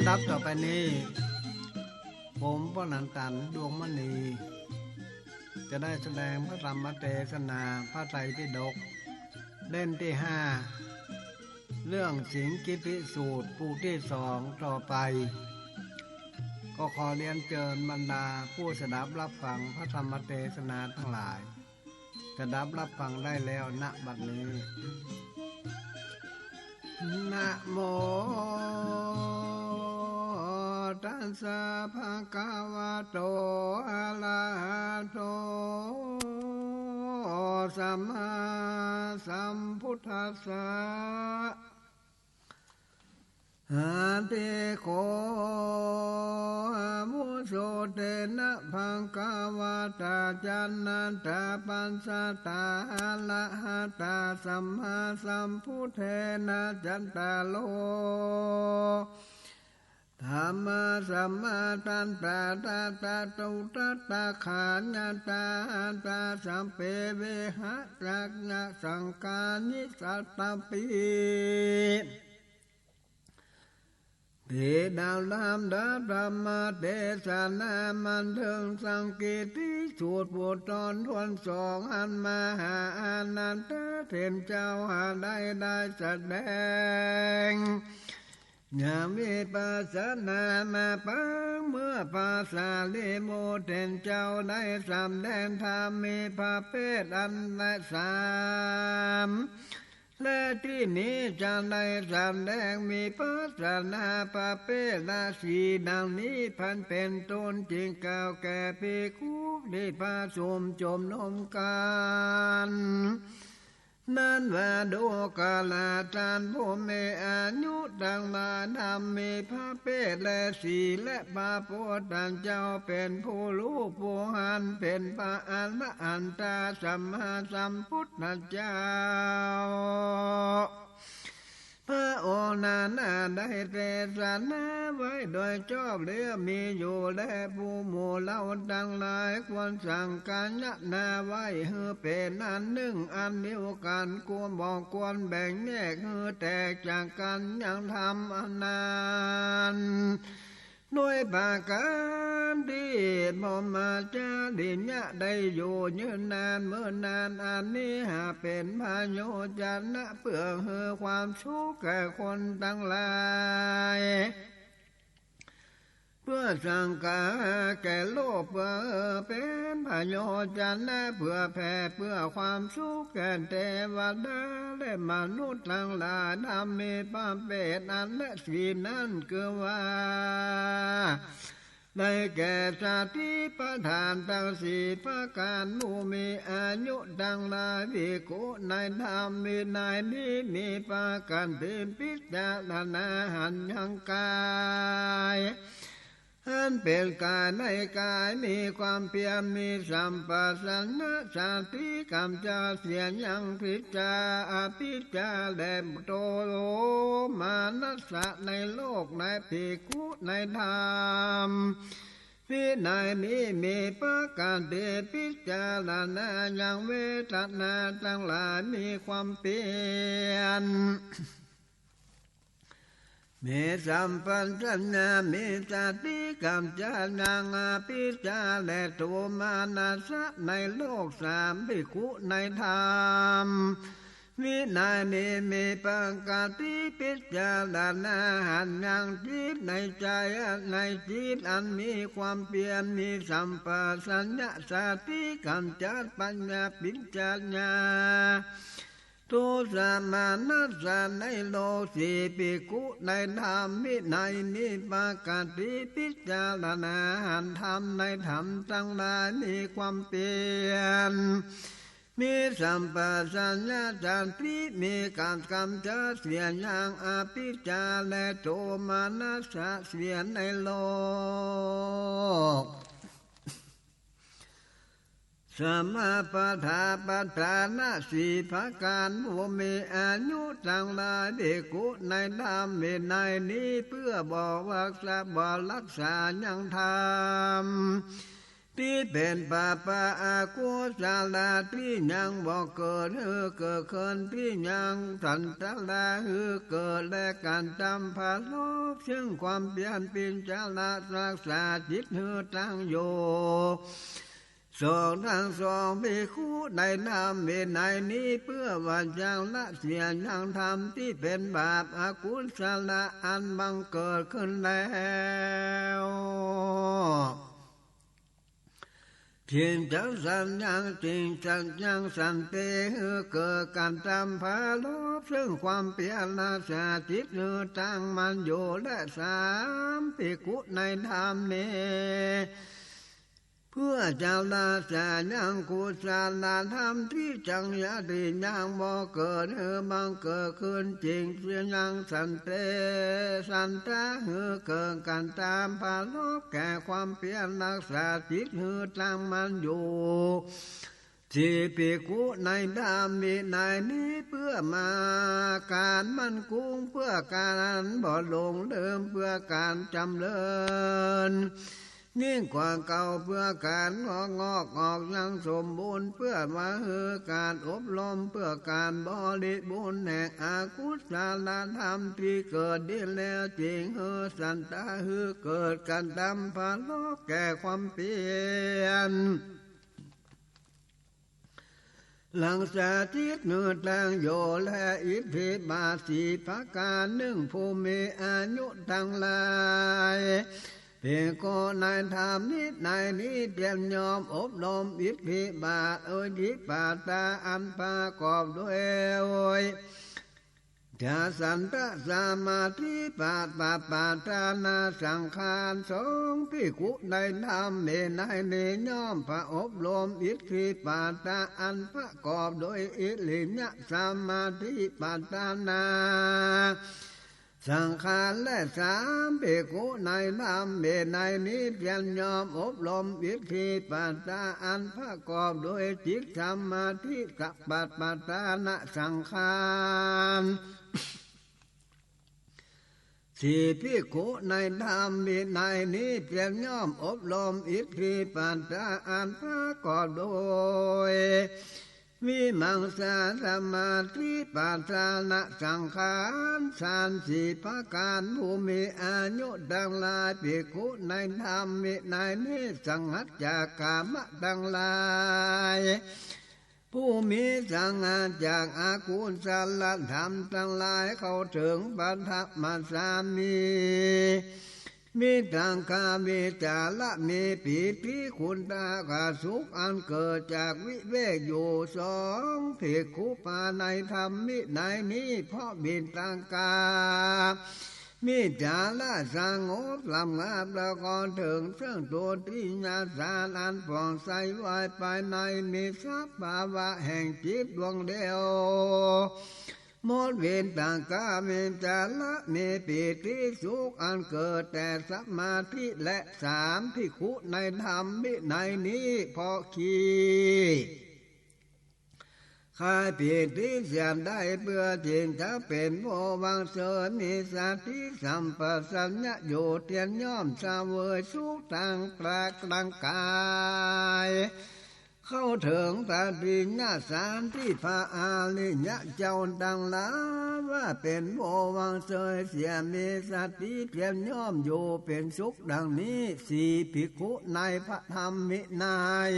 ดับต่อไปนี้ผมพระนันตันดวงมณีจะได้แสดงพระธรรมเทศนาพระไตรปิฎกเล่มที่5เรื่องสิงกิปิสูตรปูที่2ต่อไปก็ขอเรียนเชิญบรรดาผู้สดับรับฟังพระธรรมเทศนาทั้งหลายสดับรับฟังได้แล้วณบัดนี้นะโมตัสสะภะคะวะโตอะระหะโตสัมมาสัมพุทธัสสะอะติโกอะมุโสเตนะภะคะวะตาจันนันตาปัสสะตาอะระหะตาสัมมาสัมพุทเทนะจันตาโลธัมมาสัมมาทันตาตาตาตุตตาขาญาตาตาสัมเปเวหะจักญะสังกานิสัตตปิเทดาวลามดาธรรมเทศนามันเทิงสังกีติสูตรบทตอนทวนสองอันมหาอานันตเทนเจ้าหาได้แสดงยามีปัสนามาปังเมื่อภาษาลิโมเทนเจ้าได้สำแดงธรรมมีพระเพศอันละ3และที่นี้จะได้แสดงมีปัสนาประเภทละ4ดังนี้พันเป็นต้นจริงกล่าวแก่ภิกขุที่พาสมจมนมกันนั้นว่าดูกาลาจารย์ผู้มีอายุดังมาดำมีพระเพศและสีและพระโพธิเจ้าเป็นผู้รู้ผู้หันเป็นพระอรหันตสัมมาสัมพุทธเจ้าพระองค์นั้นได้เทศนาไว้โดยชอบเรื่องมีอยู่และผู้หมู่เล่าดังหลายควรสั่งการยะนาไว้เฮือเป็นอันหนึ่งอันเดียวกันควรบอกควรแบ่งแยกเฮือแตกจากกันอย่างทำอนันต์ด้วยปากการที่บ่มาจาดิญะได้อยู่ยืนนานเมื่อนานอันนี้หาเป็นพายุจันนะเพื่อเฮือความสุขแก่คนทั้งหลายเพื่อสังกาแก่โลกเพื่อเป็นพายุจันนะเพื่อแผ่เพื่อความสุขแก่เทวดาและมนุษย์ทั้งหลายทำมีพระเปตอันและสีนั้นคือว่าได้แก่สาธิประธานทั้งสี่ประการมูมีอายุดังหลายภิกขุในธรรมมีในนี้มีประการที่พิจารณาหันยังกายอันเป็นกายในกายมีความเพียรมีสัมปชัญญะสติกรรมจะเสียยังพิจาอภิจาแลมโตโลมานัสสะในโลกในภิกขุในธรรมวินัยนี้มีประการเดพิจารณาอย่างเวทนาทั้งหลายมีความเปลี่ยนมีสัมปัญญะมีสติกรรมจายังอภิจาและตัวมานัสสะในโลก3ภิกขุในธรรมวินัยนี้มีปัญญาที่พิจารณาหันยังจิตในใจในจิตอันมีความเพียรมีสัมปชัญญะสติกรรมจัดปัญญาปิจจารณาทุสามานัสสะในโลกสี่ภิกขุในธรรมวินัยนี้ปกติพิจารณาหันธรรมในธรรมทั้งหลายมีความเปลี่ยนมีสัมปชัญญะสันติมีการกำจัดเสียอย่างอภิจาและโทมานัสสะเสียในโลกสมาปทาปัฏฐานะสี่ประการผู้มีอายุทั้งหลายภิกขุในธรรมวินัยนี้เพื่อบอกว่ารักษายังธรรม ที่เป็นป่าป่าอากุศลาที่ยังบ่เกิดเกิดขึ้นที่ยังสันตลาเกิดและการจำพาลบซึ่งความเปลี่ยนปินจาระรักษาจิตตั้งอยู่สองทั้งสองภิกขุในนามเวไนนี้เพื่อวันยังละเสียยังทำที่เป็นบาปอากุศลอันบังเกิดขึ้นแล้วเพียงจังสันยังจริงจังยังสันเตเกิดการจำพาลบซึ่งความเปลี่ยนนาสาจิตตั้งมันอยู่และสามภิกขุในธรรมนี้เพื่อเจ้าลาสายังกุศลธรรมที่จังยาดียังบ่เกิดบังเกิดขึ้นจริงเสียยังสันเตสันตาเกิดการตามพาลบแก่ความเปลี่ยนรักษาจิตตั้งมันอยู่ที่ภิกขุในธรรมวินัยนี้เพื่อมาการมั่นคงเพื่อการบ่หลงเดิมเพื่อการจำเริญยิ่งกว่าเก่าเพื่อการงอกออกยังสมบูรณ์เพื่อมาการอบรมเพื่อการบริบูรณ์แห่งอากุศลธรรมที่เกิดดีแล้วจริงสันตาเกิดการทำพาลบแก่ความเปลี่ยนหลังสาธิตตั้งโยและอิทธิบาสีภาการหนึ่งภูมิอายุทั้งหลายเพียงก็ในธรรมนิดในนี้เตรียมยอมอบรมอิทธิบาทอิทธิบาตาอันประกอบด้วยจะสันตสมาธิปาทานาสังขารสงภิกขุในธรรมในย่อมพระอบรมอิทธิปาตาอันประกอบโดยอิริยสมาธิปาทานาสังขารและสามภิกขุในธรรมในนี้เพียรยอมอบรมอิทธิปาตาอันประกอบโดยจิตสมาธิกับปาทานะสังขารสี่ภิกขุในธรรมวินัยนี้เพียงย่อมอบรมอิทธิปัญญาอันประกอบโดยวิมังสาสมาธิปัฏฐานสังขารสามสี่ประการภูมิอายุดังหลายภิกขุในธรรมวินัยนี้สังหัตจากกามะดังหลายผู้มีสังหารจากอากุศลธรรมทั้งหลายเข้าถึงปัฏฐมาสามีตังคามีจาระมีปีติคุณตากาสุขอันเกิดจากวิเวกอยู่สองภิกขุปาในธรรมมิในนี้เพราะบินตังกามีจาระสังโฆลำงาประกอบถึงซึ่งตัวที่ญาสารอันผ่องใสไว้ภายในมีสัพภาวะแห่งจิตดวงเดียวหมดเวรต่างกาเมจาระมีปีติสุขอันเกิดแต่สมาธิและสามภิกขุในธรรมวินัยนี้พอขีข้าปีติเสียได้เพื่อจิตจะเป็นโพวังเสริมมีสติสัมปชัญญะอยู่เทียนย่อมสาเวยสุขทางปรากลางกายเข้าถึงตาดิญญาสารที่พระอาลิยะเจ้าดังลาว่าเป็นโพวังเสยเสียมีสติเทียนย่อมอยู่เป็นสุขดังนี้สี่ภิกขุในพระธรรมวินัย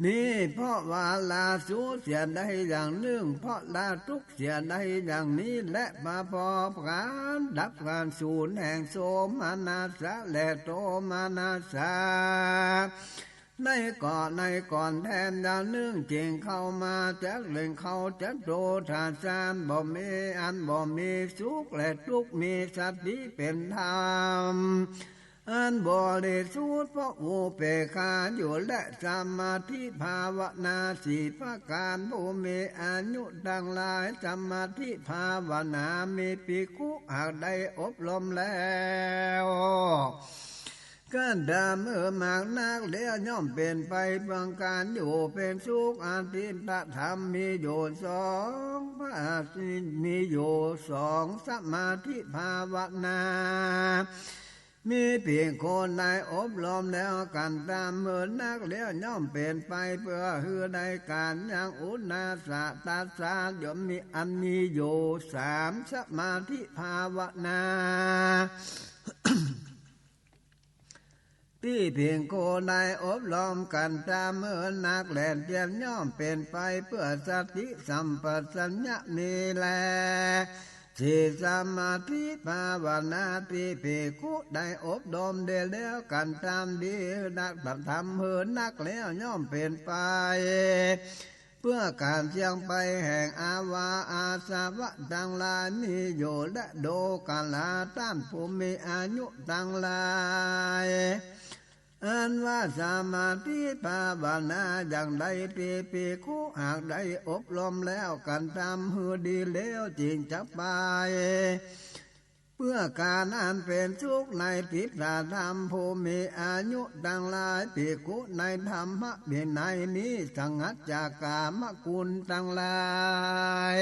นี่เพราะว่าลาสูเสียได้อย่างหนึ่งเพราะลาทุกเสียได้อย่างนี้และมาพอการดับการสูญแห่งโสมนัสสะและโทมนัสสะในก่อนแทนอย่างหนึ่งจึงเข้ามาจักเล่งเข้าจักโตทานสานบ่มีอันบ่มีสุขและทุกข์มีสติเป็นธรรมอันบริสุทธิ์เพราะอุเบกขาอยู่และสมาธิภาวนาสี่ประการภูมิอายุดังหลายสมาธิภาวนามีภิกขุหากได้อบรมแล้วการดามมากนักเลี้ยย่อมเป็นไปเพื่อการอยู่เป็นสุขอันติตธรรมมีอยู่สองพระมีอยู่สองสมาธิภาวนา มีเพียงคนในอบรมแล้วกันตามเหมือนนักเลี้ยวย่อมเป็นไปเพื่อฮือในการยังอุณาสะตาสาย่อมมีอันมีอยู่สามสมาธิภาวนาที่เพียงโคในอบรมกันตามเมื่อนักแหลนเตียนย่อมเป็นไปเพื่อสติสัมปชัญญะนี่แลสิสมาธิภาวนาที่เพียงโคได้อบรมเดียวแล้วกันตามดีนักทำเหือนักแล้วย่อมเป็นไปเพื่อการเชียงไปแห่งอาวาอาสาวะดังลายมีอยู่และโดกาลาต้านภูมิอายุดังลายอันว่าสมาธิภาวนาอย่างใดปีปีคู่หากได้อบรมแล้วกันทำหือดีแล้วจริงจะไปเพื่อการอันเป็นสุขในทิฏฐธรรมภูมิอายุดังหลายปีกุในธรรมะเบียนในนี้สังหัจจากกามกุลดังหลาย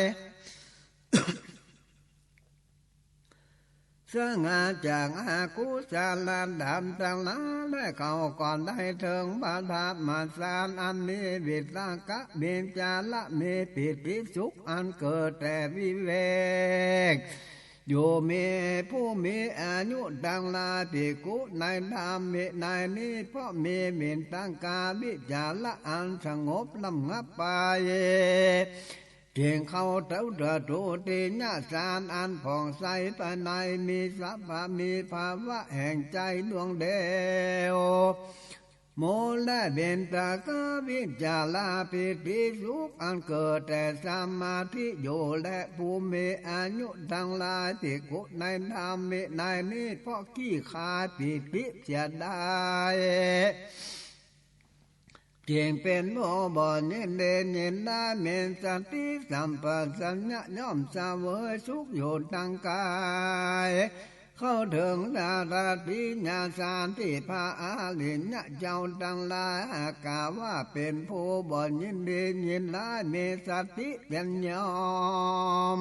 เสื่องาจากอากุศลดำจังละและเขาก่อนได้ถึงบาทามาสารอันนี้วิตากะเบียนจาละมีปิติสุขอันเกิดแต่วิเวกอยู่มีผู้มีอายุดังลาภิกขุในธรรมในนี้เพราะมีเมตตังกาวิจาละอันสงบลำงับไปเพียงเขาเต้าเดือดรูตีญาสารอันผ่องใสภายในมีสัพพะมีภาวะแห่งใจดวงเดียวโมและเบญตากาวิจาลาปิติสุขอันเกิดแต่สมาธิอยู่และภูมิอายุดังลายที่กุในธรรมในนี้เพราะขี้ขาปิติเสียได้เจียงเป็นโมบอนเย็นเด่นเย็นได้เมนสติสัมปชัญญะย่อมสเวยสุขอยู่ตั้งกายเข้าถึงดาราปิญญาสารที่พระอาลิญญะเจ้าดังลายกาว่าเป็นผู้บ่อนยินดียินลายเมสติเป็นยอม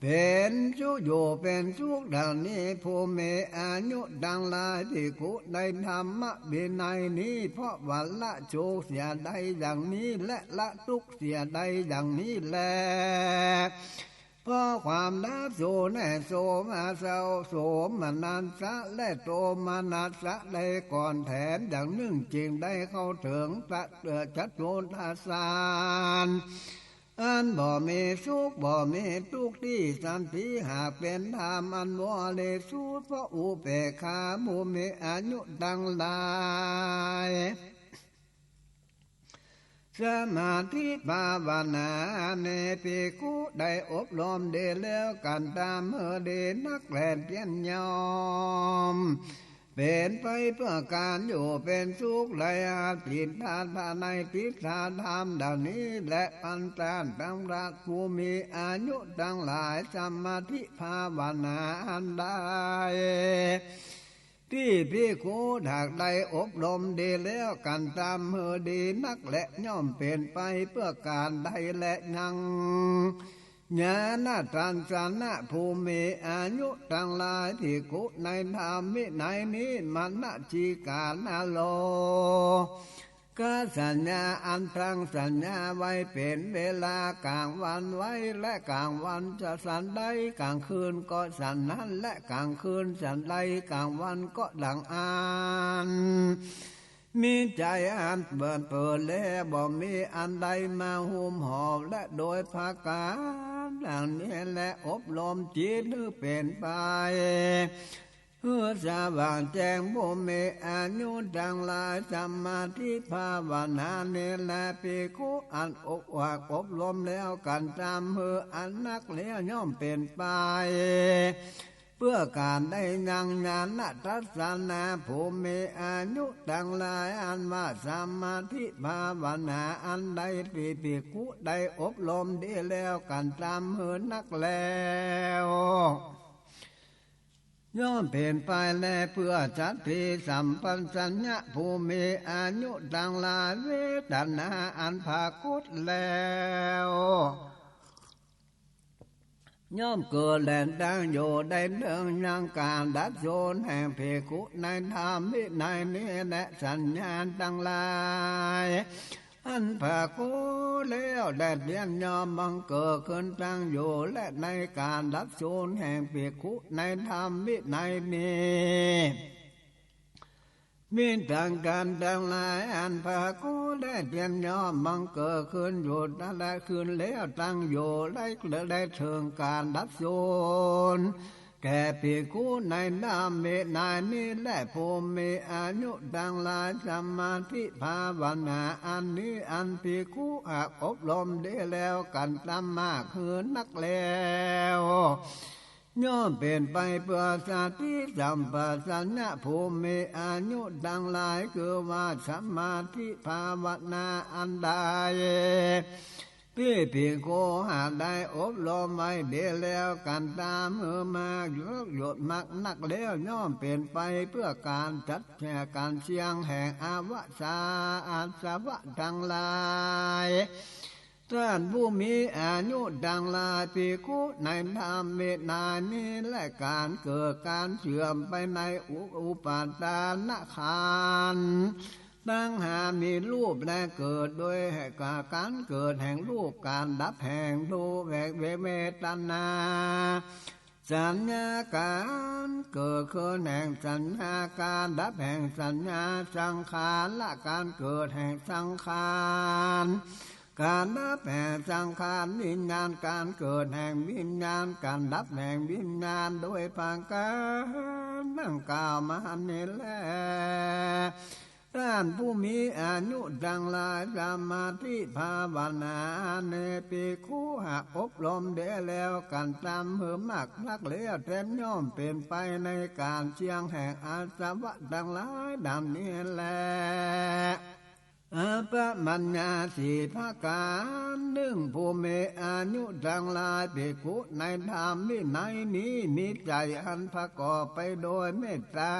เป็นสุขอยู่เป็นสุขดังนี้ผู้มีอายุดังลายที่กุในธรรมะวินัยนี้เพราะวันละโชคเสียใดอย่างนี้และละทุกเสียใดอย่างนี้แลเพราะความนับโสแน่โสมาเศร้าโสมนันสะและโตมานัสสะได้ก่อนแถมอย่างหนึ่งจริงได้เข้าถึงพระจัตโตทัสสานอันบ่มีสุขบ่มีทุกข์ที่สันติหากเป็นธรรมอันบ่เลสุเพราะอุเบกขาภูมิอายุดังหลายสมาธิภาวนาเนภิกขุได้อบรมเดแล้วกันตามเมื่อเดนักแลนเพียนยอมเป็นไปเพื่อการอยู่เป็นสุขไหลอาทิตาภายในทิฏฐธรรมดังนี้และปัญจตังรักภูมิอายุดังหลายสมาธิภาวนาอันใดที่ภิกขุหากได้อบรมดีแล้วกันตามเมื่อดีนักและย่อมเป็นไปเพื่อการใดและยังญาณทันสนะภูมิอายุตั้งหลายที่กุในธรรมวินัยนี้มันนาจิกานาโลกสัญญาอันทั้งสัญญาไว้เป็นเวลากลางวันไว้และกลางวันจะสันใดกลางคืนก็สันนั้นและกลางคืนสันใดกลางวันก็ดังอ่านมีใจอันเปิดแล้วบ่มีอันใดมาหุ้มห่อและโดยภาการดังนี้และอบรมจิตให้เป็นไปเพื่อสว่างแจ้งภูมิอายุดังหลายสมาธิภาวนาเนแลภิกขุอันอกวากอบรมแล้วกันตามเพื่ออันนักแล้วย่อมเป็นไปเพื่อการได้ยังญาณทัศนาภูมิอายุดังหลายอันว่าสมาธิภาวนาอันใดภิกขุได้อบรมดีแล้วกันตามเพื่อนักแล้วย่อมเป็นไปแลเพื่อจัตติสัมปัญสัญญะภูมิอายุดังหลายเวทนาอันภาคุตแล้ว ย่อมเกิดแหล่ตั้งอยู่ได้เรื่องยังการดัดโยนแห่งภิกขุในธรรมวินัยนี้และสัญญาณทั้งหลายอันภาคูแล้วได้เรียนยอมบังเกิดขึ้นตั้งอยู่และในการดัดโยนแห่งภิกขุในธรรมวินัยนี้มีต่างกันต่างหลายอันภาคูได้เรียนยอมบังเกิดขึ้นอยู่และขึ้นแล้วตั้งอยู่ได้ถึงการดัดโยนแก่ภิกขุในนามเมนายนี้และภูมิอายุดังหลายสมาธิภาวนาอันนี้อันภิกขุอบรมได้แล้วกันตามมากคือนักแล้วย่อมเป็นไปเพื่อสติสัมปชัญญะภูมิอายุดังหลายคือว่าสมาธิภาวนาอันใดที่ภิกขุหากได้อบรมไว้ดีแล้วกันตามมือมาหยดมักนักแล้วย่อมเป็นไปเพื่อการจัดแก่การเชียงแห่งอาวสาอาสวะทั้งหลายท่านผู้มีอายุดังลาภิกขุในธรรมเมตนานี้และการเกิดการเสื่อมไปในอุปาทานขันธ์ตั้งหามีรูปและเกิดโดยการเกิดแห่งรูปการดับแห่งรูปแห่งเวทนาสัญญาการเกิดขึ้นแห่งสัญญาการดับแห่งสัญญาสังขารและการเกิดแห่งสังขารการดับแห่งสังขารวิญญาณการเกิดแห่งวิญญาณการดับแห่งวิญญาณโดยภาการดังกล่าวมานี้แลท่านผู้มีอายุดังหลายสมาธิภาวนาเนภิกขุหากอบรมได้แล้วกันตามเหือมักนักเลี้ยแทนย่อมเป็นไปในการเชียงแห่งอาสวะดังหลายดังนี้แลอปมัญญาสีภาการนึ่งผู้มีอายุดังหลายภิกขุในธรรมวินัยนี้มีใจอันประกอบไปโดยเมตตา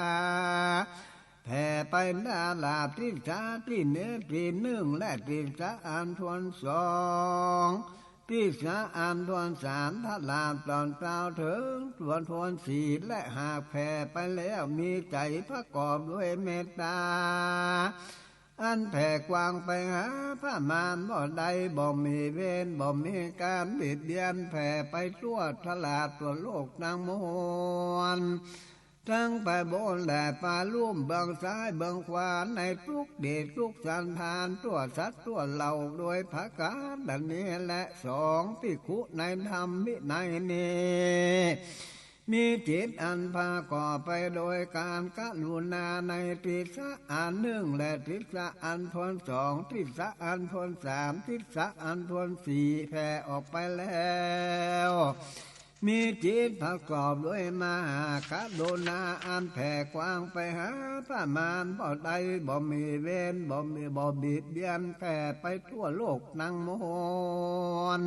แผ่ไปหน้าลาภที่สาที่เนื้อที่หนึ่งและที่สาอันทวนสองที่สาอันทวนสามถ้าลาภตอนเปล่าถึงทวนสี่และหากแผ่ไปแล้วมีใจประกอบด้วยเมตตาอันแผ่กว้างไปหาพระมารบ่ใดบ่มีเวรบ่มีการเบียดเบียนแผ่ไปทั่วตลาดตัวโลกทั้งมวลทั้งไปบนและปาลุ่มเบื้องซ้ายเบื้องขวาในทุกเดชทุกสันทานตัวสัตว์ตัวเหล่าโดยภาการดังนี้และสองภิกขุในธรรมวินัยนี้มีจิตอันพาก่อไปโดยการกรุณาในทิศอันหนึ่งและทิศอันทวนสองทิศอันทวนสามทิศอันทวนสี่แผ่ออกไปแล้วมีจิตประกอบด้วยมหากรุณาอันแผ่กว้างไปหาพระมารบ่ใดบ่มีเวรบ่บิดเบียนแผ่ไปทั่วโลกทั้งมวล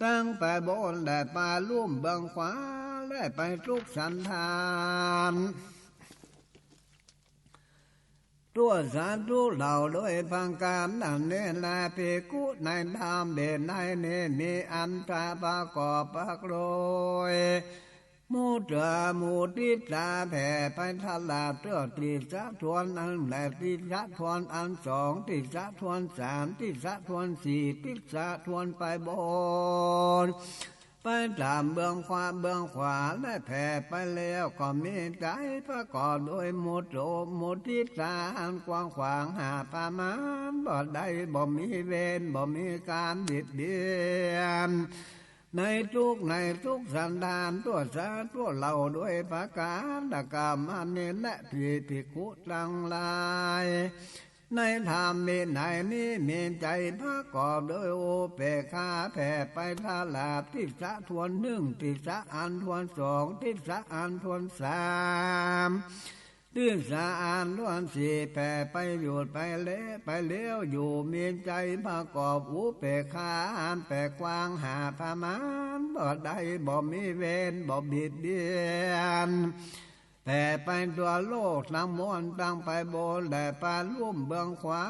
ตั้งแต่บนและปาลุ่มเบื้องขวาและไปทุกสันทานตัวสาธุเหล่าโดยพังการดังนี้แลภิกขุในธรรมเด่นในนี้มีอันตราประกอบประโรยมุตระมุติตาแผ่ไปทลาเตื้อติสะทวนอันและติสะทวนอันสองติสะทวนสามติสะทวนสี่ติสะทวนไปบนไปตามเบื้องขวาและแผ่ไปแล้วก็มีใจประกอบโดยมุติตาอันกว้างขวางหาประมาณบ่ได้บ่มีเวรบ่มีการบิดเบียนในทุกสันดานตัวสาตัวเหล่าด้วยประการตกรรมอันนี้และภิกขุทั้งหลายในธรรมมีไหนนี้มีใจประกอบโดยโอเปคาแผ่ไปทาลาภทิศทวนหนึ่งทิศอันทวนสองทิศอันทวนสามทิศอันทวนสี่แผ่ไปหยุดไปเลี้ยวอยู่มีใจประกอบอุเปคาอันแผ่กว้างหาพมานบ่ได้บ่มีเวรบ่บิดเบียนแต่ไปตัวโลกทั้งมวลตั้งไปบนและปาลุ่มเบื้องขวา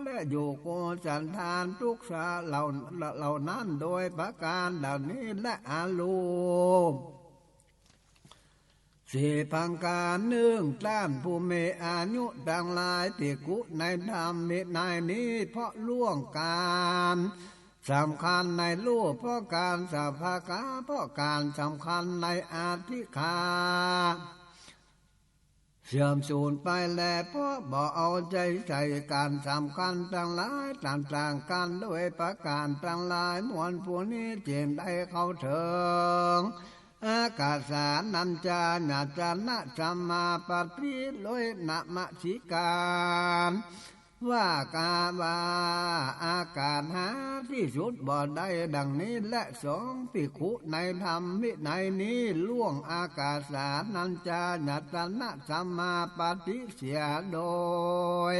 และ อยู่โกสันทานทุกษาเหล่านั้นโดยประการเหล่านี้และอาลูสีพังการเนื่องต้านผู้เมอายุดังลายติกุในธรรมในนี้เพราะล่วงการสำคัญในรูปเพราะการสัพพะกาเพราะการสำคัญในอาธิคาเสื่อมสูญไปแล้วเพราะบ่เอาใจใส่การสำคัญทั้งหลายต่างๆกันด้วยประการทั้งหลายมวลผู้นี้จึงได้เข้าถึงอากาสานัญจาญาจนะสัมมาปัฏฐิโลยนะมะสิการว่ากาบาอากาศหาที่สุดบ่ได้ดังนี้และสองภิกขุในธรรมวินัยนี้ล่วงอากาสานัญจาญาจนะสัมมาปัฏฐิเสียโดย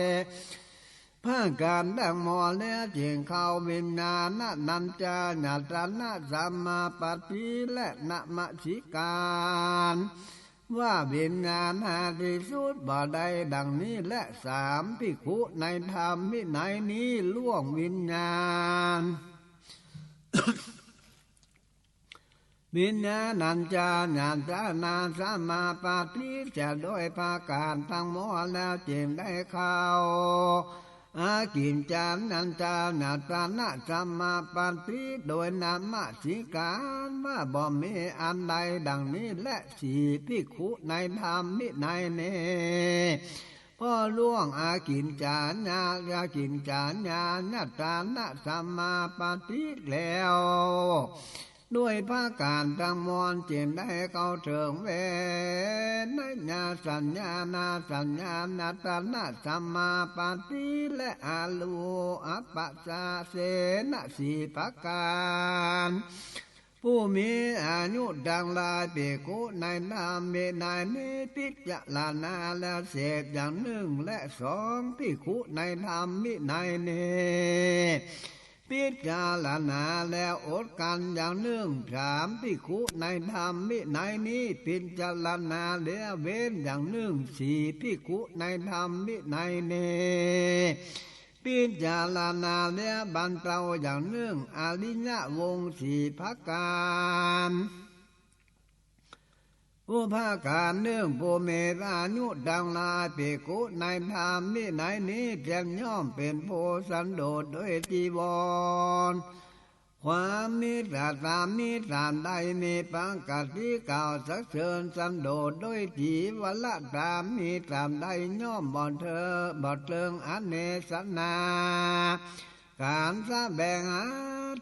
ภาคการดังมอแล้วจึงเข้าวิญญาณนัญจาญาตนะสัมมาปัฏฐิและนะมะสิการว่าวิญญาณหาที่สุดบ่ได้ดังนี้และสามภิกขุในธรรมวินัยนี้ล่วงวิญญาณ วิญญาณัญจาญาตนาสัมมาปัฏฐิจะโดยภาคการทั้งหมดแล้วจึงได้เข้าอากินจานัญจาญาตนะสัมมาปัฏฐิโดยนามาสิการว่าบ่มีอันใดดังนี้และสี่ภิกขุในธรรมวินัยนี้พอล่วงอากินจาญากินจาญาญาตนะสัมมาปัฏฐิแล้วด้วยภาคการทั้งมวลจึงได้เข้าถึงเวนญาสัญญานาสัญญานาตนะสัมมาปัฏฐิและอาลูอัปปะสาเสนะสีประการผู้มีอายุดังลายภิกขุในนามเมนายนี้พิจารณาแล้วเสพอย่างหนึ่งและสองภิกขุในธรรมวินัยนี้พิจารณาแล้วอดกันอย่างหนึ่งสามภิกขุในธรรมวินัยนี้พิจารณาแล้วเว้นอย่างหนึ่งสี่ภิกขุในธรรมวินัยนี้พิจารณาแล้วบรรเทาอย่างหนึ่งอริยวงศ์สี่ประการอุปาการเนื่องผู้เมตอายุดังลาภิกขุในธรรมวินัยนี้เพียงย่อมเป็นผู้สันโดษด้วยจีวรความมีตราตามมีตามใดมีปังกัดที่เก่าสักเชิญสันโดษด้วยจีวละตามมีตามใดย่อมบ่เธอบ่เติงอเนสนาการแสดงหา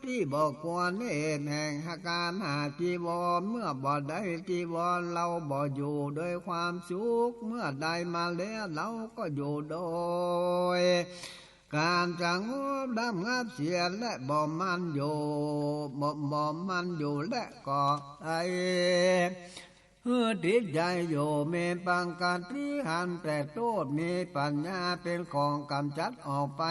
ที่บอกควรเหตุแห่งการหาจีวรเมื่อบ่ได้จีวรเราบ่อยู่ด้วยความสุขเมื่อได้มาแล้วเราก็อยู่โดยการจังหูดำงับเสียและบ่มันอยู่บ่มันอยู่และก็ไอติดใจอยู่มีปังการที่หันแต่โทษมีปัญญาเป็นของกำจัดออกไป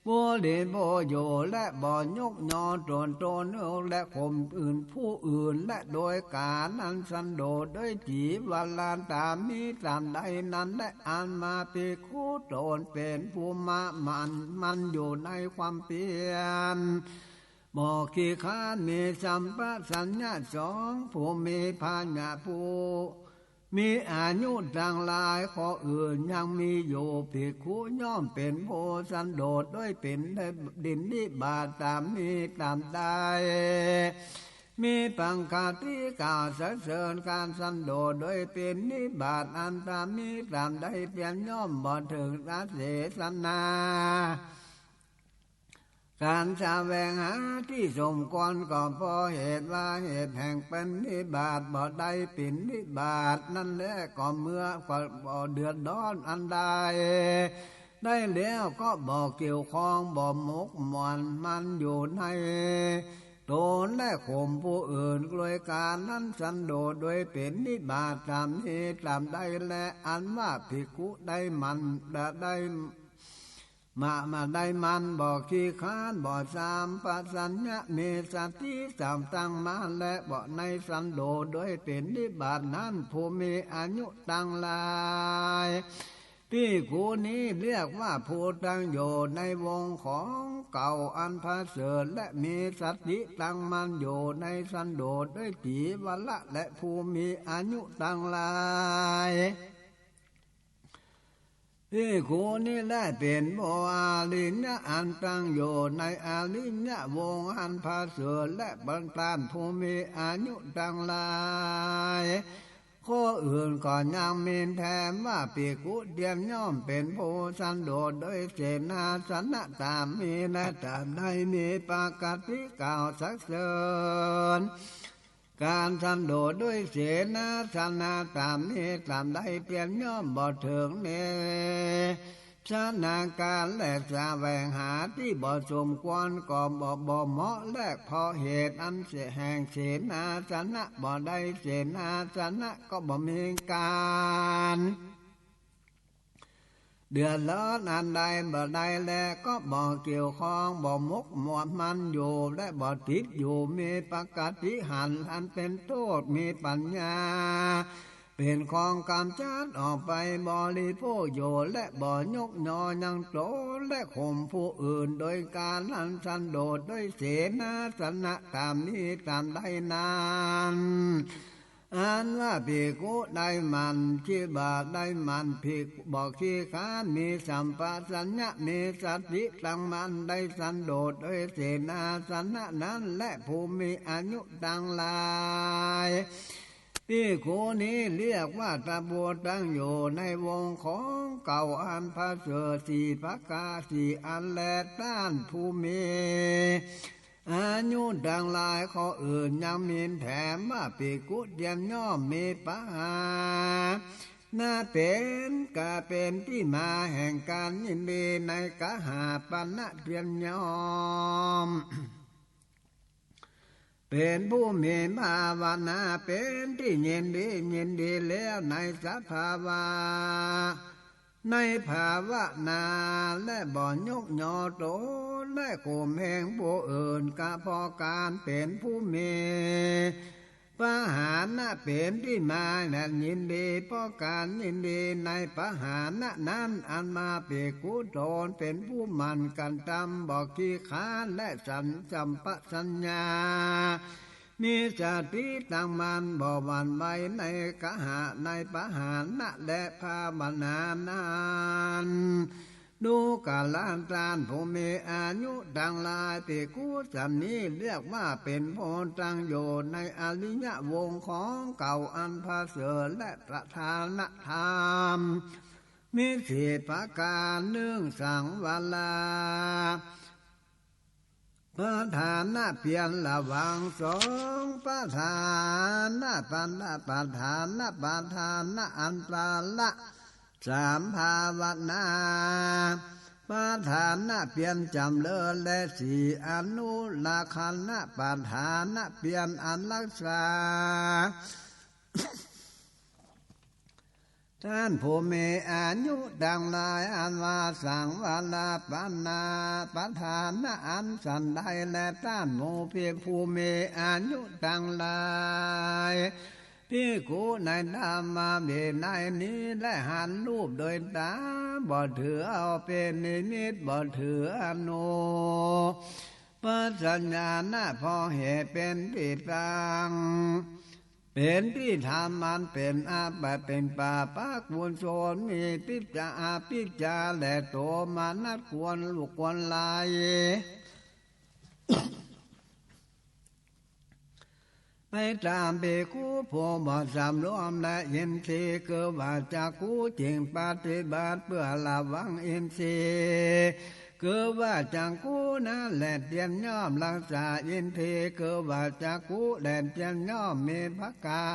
บ่เด่นบ่อยู่และบ่ยกยอตนและข่มอื่นผู้อื่นและโดยการนั้นสันโดษด้วยจีวรตามมีตามใดนั้นและอันมาภิกขุตนเป็นผู้มันอยู่ในความเพียรบ่ขี้ค้านมีสัมปชัญญะสองผู้มีปัญญาผู้มีอายุดังหลายข้ออื่นยังมีอยู่ภิกขุย่อมเป็นผู้สันโดษด้วยเป็นดินนิบาตตามมีตามได้มีปังคาที่กล่าวสรรเสริญการสันโดษโดยเป็นนิบาตอันตามมีตามได้เพียงย่อมบ่ถึงรัสเสสนาการแสวงหาที่สมควรก็เพราะเหตุว่าเหตุแห่งเป็นนิบาตบ่ได้เป็นนิบาตนั่นแหละก็เมื่อบ่เดือดร้อนอันใดได้แล้วก็บ่เกี่ยวข้องบ่มกมวนมันอยู่ในตนและข่มผู้อื่นโดยการนั้นสันโดษโดยเป็นนิบาตตามนี้ตามได้และอันว่าภิกขุได้มันได้มาได้มันบ่ขี้ค้านบ่สามปัสสัญญะมีสติสามตั้งมาและบ่ในสันโดษโดยเป็นนิบาตนั้นผู้มีอายุตั้งหลาย ที่กูนี้เรียกว่าผู้ตั้งอยู่ในวงของเก่าอันพาเสริฐและมีสัตติตั้งมันอยู่ในสันโดษด้วยปีวัลละและภูมิอายุตั้งหลายที่กูนี้ได้เป็นโมอาลิญญะอันตั้งอยู่ในอาลิญญะวงอันพาเสริฐและบรรดาภูมิอายุตั้งหลายข้ออื่นก่อนยังมีแถมว่าปีกุเดียมย่อมเป็นผู้สันโดษโดยเสนาสนะตามมีและตามใดมีปากติกล่าวสักเสริญการสันโดษด้วยเสนาสนะตามนี้ตามใดเปลี่ยนย่อมบ่ถึงเนชนาการและแสวงหาที่บ่สมควรก็บ่เหมาะและพอเหตุอันเสียแห่งเสนาสนะบ่ได้เสนาสนะก็บ่มีการเดือดร้อนอันใดบ่ได้แลก็บ่เกี่ยวข้องบ่มุกหมวดมันอยู่และบ่ติดอยู่มีปกติหันอันเป็นโทษมีปัญญาเป็นของกำจัดออกไปบริโภคโยและบ่ยกยอยังโตและข่มผู้อื่นโดยการอันสันโดษด้วยเสนาสนะตามนี้ตามได้นานอันว่าภิกขุได้มันที่บาได้มันภิกบอกที่ค้านมีสัมปชัญญะมีสติตั้งมันได้สันโดษด้วยเสนาสนะนั้นและภูมิอายุดังหลายภิกขุนี้เรียกว่าตะบัวตั้งอยู่ในวงของเก่าอันพระเสริฐสี่ประกาสี่อันแลต้านภูมิอายุดังหลายข้ออื่นยังมีแถมว่าภิกขุเดียมย่อมมีปหาน่าเป็นกาเป็นที่มาแห่งการยินดีในกหาปณะเพียรยอมเป็นผู้มีภาวนาเป็นที่ยินดีแล้วในสภาวะในภาวนาและบ่ยกยอโตและข่มแห่งผู้อื่นก็พอการเป็นผู้มีปหานะเป็นที่มาและยินดีเพราะการยินดีในปหานะนั้นอันมาภิกขุโตนเป็นผู้มันกันตำบอกขี้ค้านและสัมปชัญญามีสติตั้งมันบ่หวั่นไหวในกหะในปหานะและภาวนานั้นดูกาลานตานผู้มีอายุดังลายภิกขุสันนี้เรียกว่าเป็นโพตั้งอยู่ในอริยวงของเก่าอันพาเสริฐและประธานธรรมมีสิประการเนื่องสังวลาประธานะเพียรระวังสองประธานะปัญญาประธานะอันปราละสามภาวนาประธานะเพียรจำเริญและสี่อนุราคันนะประธานะเพียรอันรักษาท่านผู้มีอายุดังหลายอันว่าสังวลาปัญนาประธานะอันสันใดและท่านหมู่เพียผู้มีอายุดังหลายภิกขุในธรรมเบในนี้และหันรูปโดยตาบ่ถือเอาเป็นนิมิตบ่ถืออนุปัสสัญญาณพอเหตุเป็นที่ตั้งเป็นที่ทำมันเป็นอาบัติเป็นป่าปักบุญโสนมีปิจาและโตมานัดควรลูกควรลายไปตามภิกขุผู้บ่สำรวมและอินทรีย์คือว่าจักขุจริงปฏิบัติเพื่อระวังอินทรีย์คือว่าจักขุนั้นแหละเตียนย่อมรักษาอินทรีย์คือว่าจักขุแหละเตียนย่อมมีภกา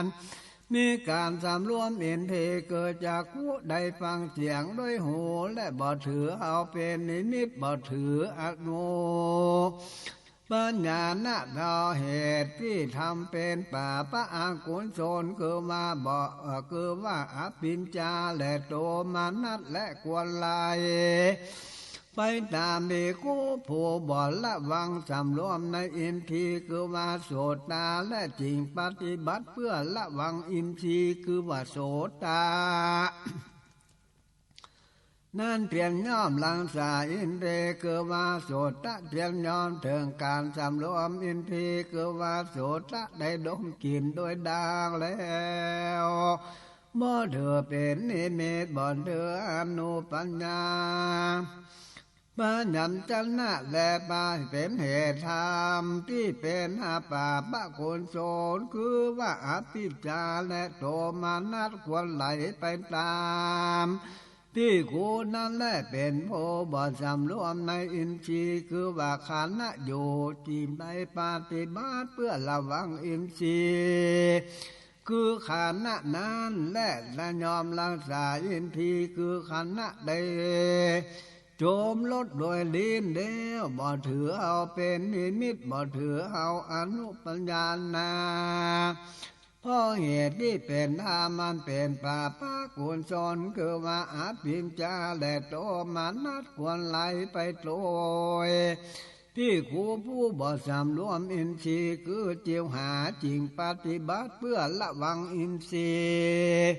รมีการสำรวมอินทรีย์เกิดจากขุได้ฟังเสียงด้วยหูและบ่ถือเอาเป็นนิมิตบ่ถืออนุปัญญาณทอเหตุที่ทำเป็นป่าปะอากุศลคือมาคือว่าอภิญญาและโตมานัตและกวนลายไปตามภิกขุผู้บ่ละวังสำรวมในอินทรีย์คือว่าโสตาและจริงปฏิบัติเพื่อละวังอินทรีย์คือว่าโสตา นั่นเปลี่ยนย่อมลังสาอินทรีย์คือว่าโสตะเปลี่ยนย่อมถึงการสำรวมอินทรีย์คือว่าโสตะได้ดมกลิ่นโดยดังแล้วบ่เถือเป็นนิมิตบ่เถืออนุปัญญาปัญญจันนะและปาเป็นเหตุธรรมที่เป็นอาปาปะโกนโสนคือว่าอภิจาและโทมานัสควรไหลไปตามที่คูนั้นแหละเป็นโพบสำรวมในอินทรีย์คือว่าขันธ์อยู่จิมได้ปฏิบัติเพื่อระวังอินทรีย์คือขันธ์นั้นและยอมรักษาอินทรีย์คือขันธ์ได้โจมลดโดยลิ้นเดียวบ่ถือเอาเป็นนิมิตบ่ถือเอาอนุปัญญานาเพราะเหตุที่เป็นธรรมมันเป็นป่าปะกุศลคือว่าอภิมจาและโตมานัดควรไหลไปโตยที่ครูผู้บ่สำรวมอินทรีย์คือเจียวหาจริงปฏิบัติเพื่อระวังอินทรีย์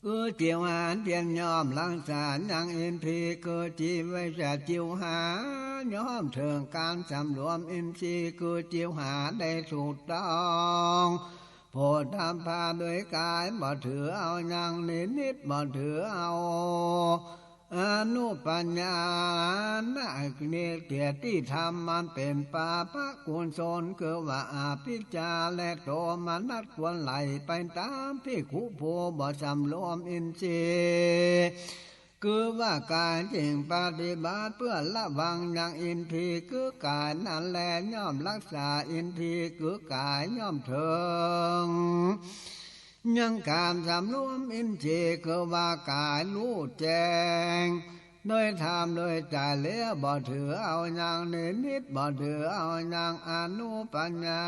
คือเจียวหาเตียนยอมลังสารยังอินทรีย์คือจีไว้จะเจียวหายอมเถิงการสำรวมอินทรีย์คือเจียวหาได้ถูกต้องโพธิธรรมพาโดยกายบ่ถือเอายังนิดบ่ถือเอาอนุปัญญานาเนเกียรติธรรมมันเป็นปาปะกุศลคือว่าอภิจาและโทมานัสควรไหลไปตามที่คุโพบ่สำรวมอินทรีย์คือว่าการจริงปฏิบัติเพื่อละวังยังอินทรีย์คือกายนั่นแลย่อมรักษาอินทรีย์คือกายย่อมเถิงยังการสำรวมอินทรีย์คือว่ากายรู้แจ้งโดยธรรมโดยใจเลี้ยบ่ถือเอาอย่างนิดบ่ถือเอาอย่างอนุปัญญา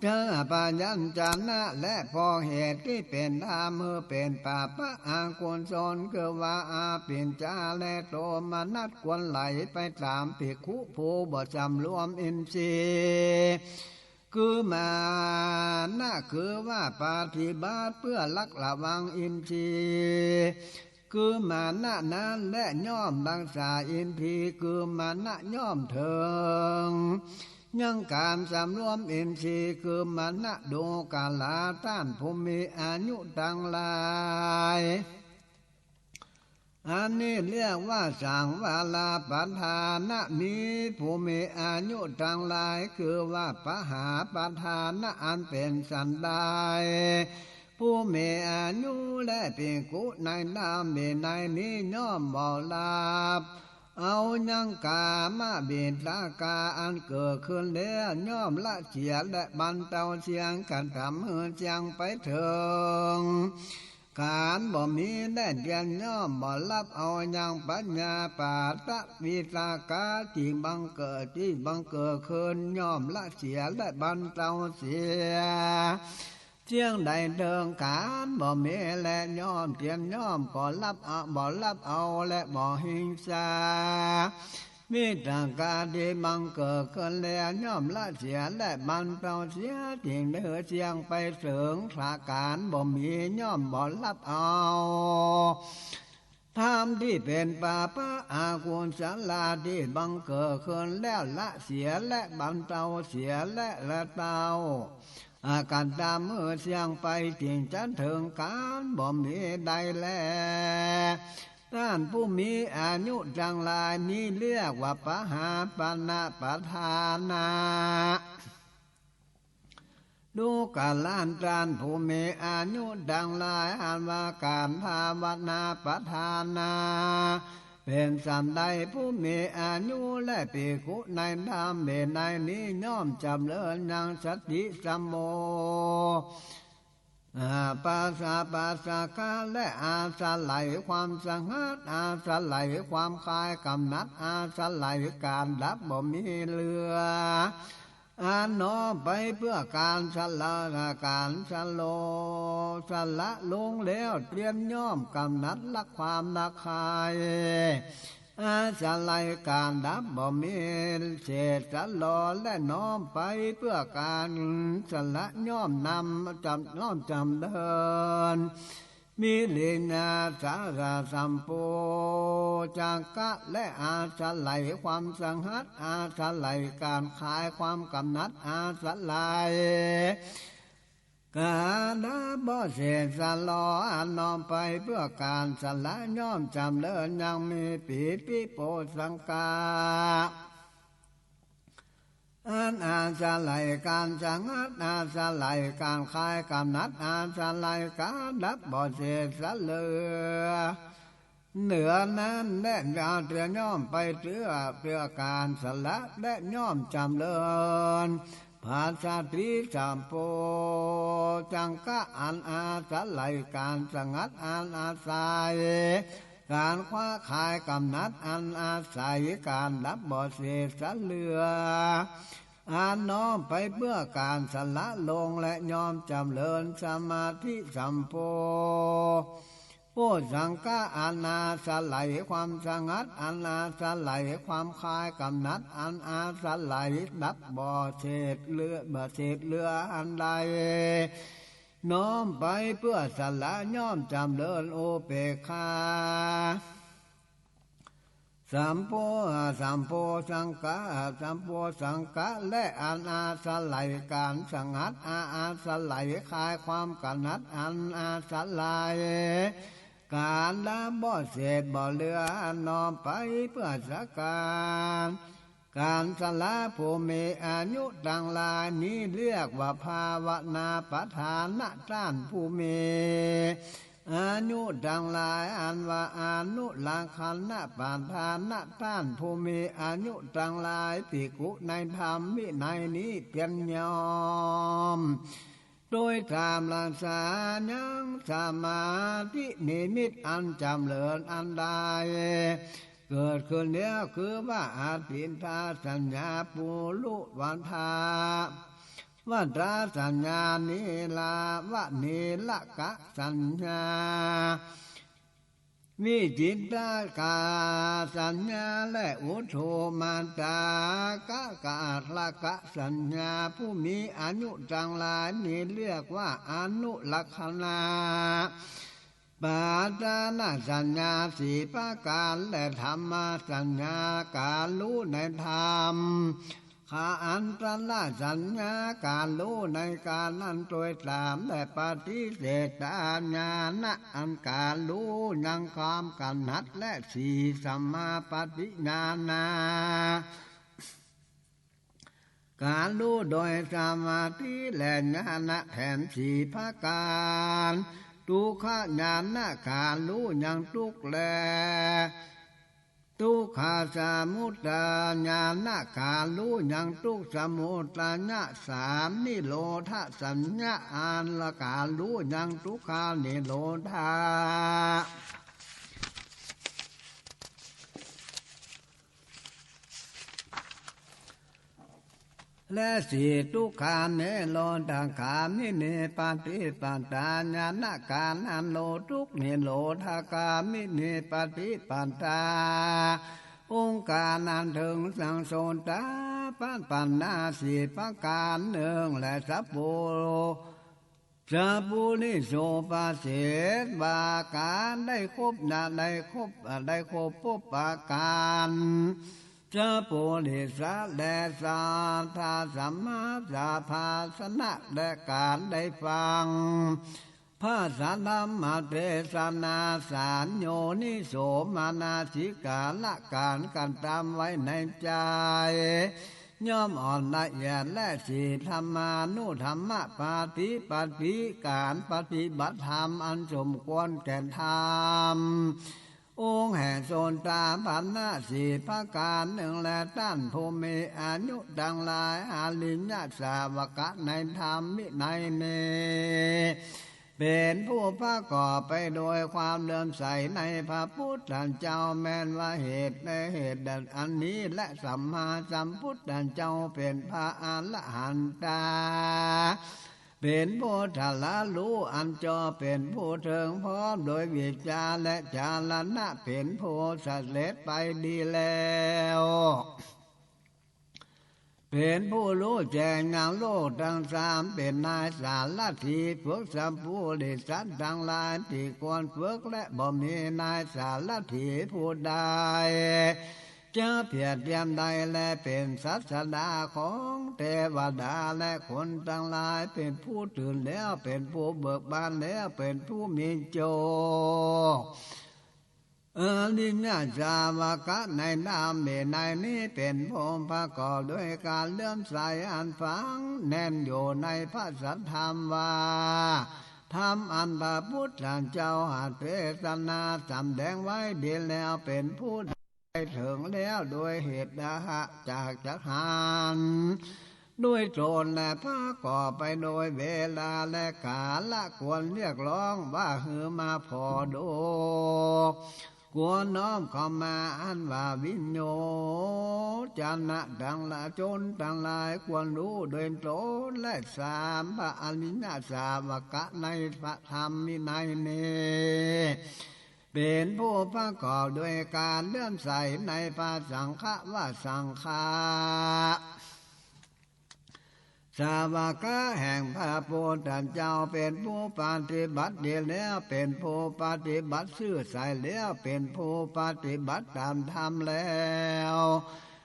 เจอปัญญาจันนะและพอเหตุที่เป็นธรรมเมื่อเป็นปาปะอากุศลคือว่าอาปิญจาและโทมานัสควรไหลไปตามภิกขุผู้บ่สำรวมอินทรีย์คือมานะคือว่าปฏิบัติเพื่อลักระวังอินทรีย์คือมานะนั้นและย่อมรักษาอินทรีย์คือมานะย่อมเถิงยังการสำรวมอินทรีย์คือมานะดูกาลาต้านภูมิอายุต่างหลายอันนี้เรียกว่าสังวาลาปัฏฐานะมีภูมิอายุต่างหลายคือว่าปหาปัฏฐานะอันเป็นสันดานผู้มีอายุและภิกขุในนามมีในนี้ย่อมบ่ลาบเอายังกามเบียดละกาอันเกิดขึ้นแล้วย่อมละเสียและบรรเทาเสียงกันทำให้เสียงไปถึงการบ่มีได้เดียนย่อมบ่รับเอายังปัญญาปาตะวิตากาที่บังเกิดขึ้นย่อมละเสียและบรรเทาเสียเจียงใดเดิงการบ่มีและย่อมเตียนย่อมบ่รับเอาและบ่หิงสามิตรกาที่บังเกิดขึ้นแล้วย่อมละเสียและบรรเทาเสียจริงเดือเสียงไปถึงสาการบ่มีย่อมบ่รับเอาธรรมที่เป็นปาปะอากุศลที่บังเกิดขึ้นแล้วละเสียและบรรเทาเสียและละเทาอาการตามเมื่อเสียงไปจริงจะถึงการบ่มีใดแลท่านผู้มีอายุจังหลายนี้เรียกว่าปหาปณปทานาดูกาลานจานผู้มีอายุดังหลายอันว่าการภาวนาปทานาเป็นสัมใดผู้มีอายุและภิกขุในธรรมในนี้ย่อมจำเริญยังสติสัมโมปัสสะกาและอาสาไหลความสงัดอาสาไหลความคลายกำหนัดอาสาไหลการดับบ่มีเหลืออันน้อมไปเพื่อการสละการสละลงแล้วเตรียมย่อมกำหนัดละความละคายอาสาไหลการดับบ่มีเศษสละและน้อมไปเพื่อการสละย่อมนำน้อมจำเดิน มิลินาสาราสัมโปจังกะและอาสาไหลความสังหัตอาสาไหลการขายความกำนัดอาสาไหลกาลาบ่เสสลออันน้อมไปเพื่อการสละย่อมจำเลินยังมีปีปิโปสังกาอันอาสาไหลการสังหัตอาสาไหลการขายกำนัดอาสาไหลการดับบ่เสสเลือเหนือนั้นและยาเตือนย่อมไปเพื่อการสละและย่อมจำเลินภาษาตรีจำโปจังกะอันอาสาไหลการสงัดอันอาศัยการคว้าขายกำนัดอันอาศัยการรับบ่เสสเลืออันน้อมไปเพื่อการสละลงและย่อมจำเริญสมาธิสัมโพผู้สังฆะอานาสไหลความสงัดอานาสไหลความคายกำนัดอานาสไหลดับบ่อเศษเลืออันใดน้อมไปเพื่อสละย่อมจำเริญโอเปคาสัมโพสังฆะสัมโพสังฆะและอานาสไหลการสงัดอาสไหลคายความกำนัดอาสไหลการละบ่เศษบ่เหลือน้อมไปเพื่อสักการสละผู้มีอายุดังลายนี้เรียกว่าภาวนาประธานะต้านผู้มีอายุดังลายอันว่าอานุลังคันนะปานทานะต้านผู้มีอายุดังลายภิกขุในธรรมวินัยนี้เพียรยอมโดยตามลักษณะยังสมาธินิมิตอันจำเริญอันใดเกิดขึ้นแล้วคือว่าอาทินทาสัญญาปุลุวันทาวัฏราสัญญานิลาวะนิละกะสัญญาวิจิตตากาสัญญาและอุทุมาตากะกาละกะสัญญาผู้มีอายุจังหลายนี้เรียกว่าอนุลักขณาปาตานาสัญญาสี่ประการและธรรมสัญญาการรู้ในธรรมขาอันตรละสัญญาการรู้ในการนั้นโดยตามและปฏิเสธญาณอันการรู้ยังความกำหนัดและสีสัมมาปฏิญาณการรู้โดยสมาธิและญาณแถมสีภาการทุกขญาณการรู้ยังทุกแลทุกขาสมุทญาณการรู้ยังทุกสมุทญะสามนิโรธสัญญาอันละการรู้ยังทุกขานิโรธาและสีทุกขาเนโลตังขามิเนปฏิปันตาญาณการอันโลทุกเนโลทากามิเนปฏิปันตาองค์การนันถึงสังโสตาปันนาสีประการหนึ่งและสัพโพสัพพุนิโสปาเสสบาการได้ครบนาได้ครบปุปปาการจะปุริสะและสาธาสัมมาสาภาสนะและการได้ฟังภาษาธรรมเทศนาสารโยนิโสมานาสิกาละการกันตามไว้ในใจย่อมอ่อนละเอียดและสีธรรมานุธรรมปฏิการปฏิบัติธรรมอันสมควรแก่ธรรมองค์แห่งโซนตาพันนาสีพระการหนึ่งและต้านภูมิอายุดังลายอาลิญญาสาวกะในธรรมมิในเนเป็นผู้ประกอบไปโดยความเลื่อมใสในพระพุทธเจ้าแม้นว่าเหตุในเหตุอันนี้และสัมมาสัมพุทธเจ้าเป็นพระอรหันตาเป็นผู้ทละรู้อันจอเป็นผู้ถึงพร้อมโดยวิชาและจารณะเป็นผู้สำเร็จไปดีแล้ว เป็นผู้รู้แจ้งนางโลกทั้งสามเป็นนายสารถีฝึกสัมภูริสัตว์ทั้งหลายที่ควรฝึกและบ่มีนายสารถีผู้ใดจะเพียรเทียมใดและเป็นศาสดาของเทวดาและคนทั้งหลายเป็นผู้ตื่นแล้วเป็นผู้เบิกบานแล้วเป็นผู้มีโจลิญญาจาวกะในนามเมในนี้เป็นพงประกอบด้วยการเลื่อมใสอันฝังแน่นอยู่ในพระสัทธรรมว่าธรรมอันพระพุทธเจ้าหาเทศนาสำแดงไว้ดีแล้วเป็นผู้ได้ถึงแล้วโดยเหตุจากจักหานด้วยโจรและพระก่อไปโดยเวลาและกาละควรเรียกร้องว่าหือมาพอดูควรน้อมเข้ามาอันว่าวิญโญจนะดังละจนทั้งหลายควรรู้โดยตนและสามพระอริยสาวกะในพระธรรมวินัยนี้เป็นผู้ประกอบด้วยการเลื่อมใสในพระสังฆว่าสังฆาสาวกะแห่งพระพุทธเจ้าเป็นผู้ปฏิบัติดีแล้วเป็นผู้ปฏิบัติซื่อสัตย์แล้วเป็นผู้ปฏิบัติตามธรรมแล้ว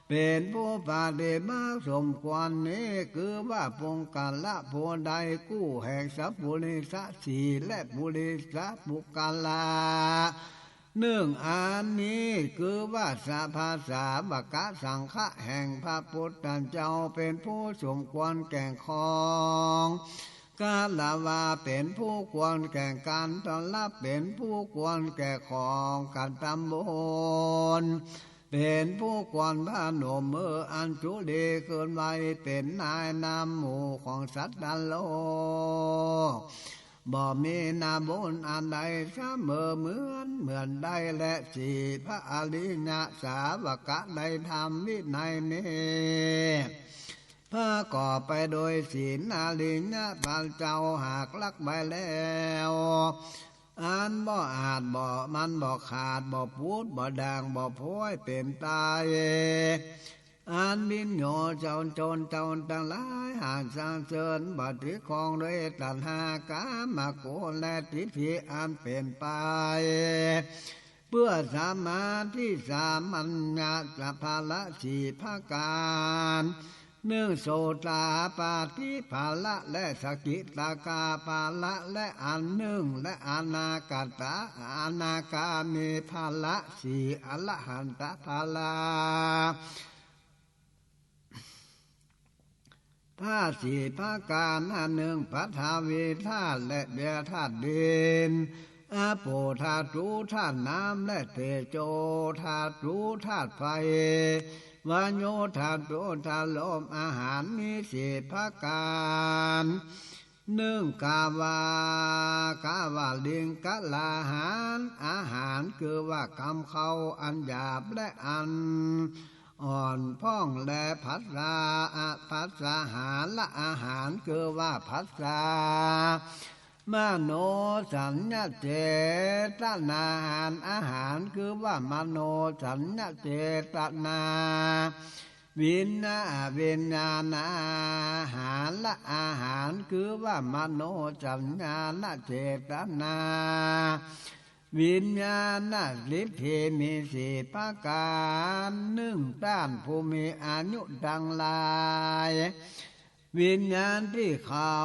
เป็นผู้ปฏิบัติสมควรนี้คือว่าปงกันละผู้ใดกู้แห่งสัพพุริสสีและปุริสปุกาลาเนื่องอันนี้คือว่าสาภาษาบกะสังฆะแห่งพระพุทธเจ้าเป็นผู้สมควรแก่ของกาลาวาเป็นผู้ควรแก่การต้อนรับเป็นผู้ควรแก่ของการตำบลเป็นผู้ควรพาหนุ่มมืออันจุดีเกินไว้เป็นนายนำหมู่ของสัตว์ดันโลกบ่มีนาบุญอันใดเสมอเหมือนใดและสี่พระอริยสาวกะได้ทำวินัยนี้พระก่อไปโดยศีลอริยปัลเจ้าหากลักไปแล้วอันบ่อาจบ่มันบ่ขาดบ่พูดบ่ดังบ่พ้อยเป็นตายอันบินโยเจ้าโจรเจ้าทั้งหลายหากสร้างเสริญบัติของด้วยตัณหากามโกและทิฏฐิอันเป็นไปเพื่อสามาธิสามัญญาสัพพละสีภาการเนื่องโสตาปาทิภาละและสกิตากาภาละและอันหนึ่งและอนาคตาอนาคามีภาละสีอรหันตภาละผ้าสีผ้าการอันหนึ่งพัทาวีธาตุและเดียธาตุดินอาโปธาตุธาตุน้ำและเตโจธาตุธาตุไฟวาโยธาตุธาตุลมอาหารมีสีผ้าการหนึ่งกาวาลิงกะลาหารอาหารคือว่ากำเข้าอันหยาบและอันอ่อนพ่องและพัสสาหารละอาหารคือว่าพัสสามโนสัญญาเจตนาอาหารคือว่ามโนสัญญาเจตนาวิญญาณอาหารละอาหารคือว่ามโนสัญญาณเจตนาวิญญาณฤทธิมีสี่ประการหนึ่งด้านภูมิอายุดังลายวิญญาณที่เข้า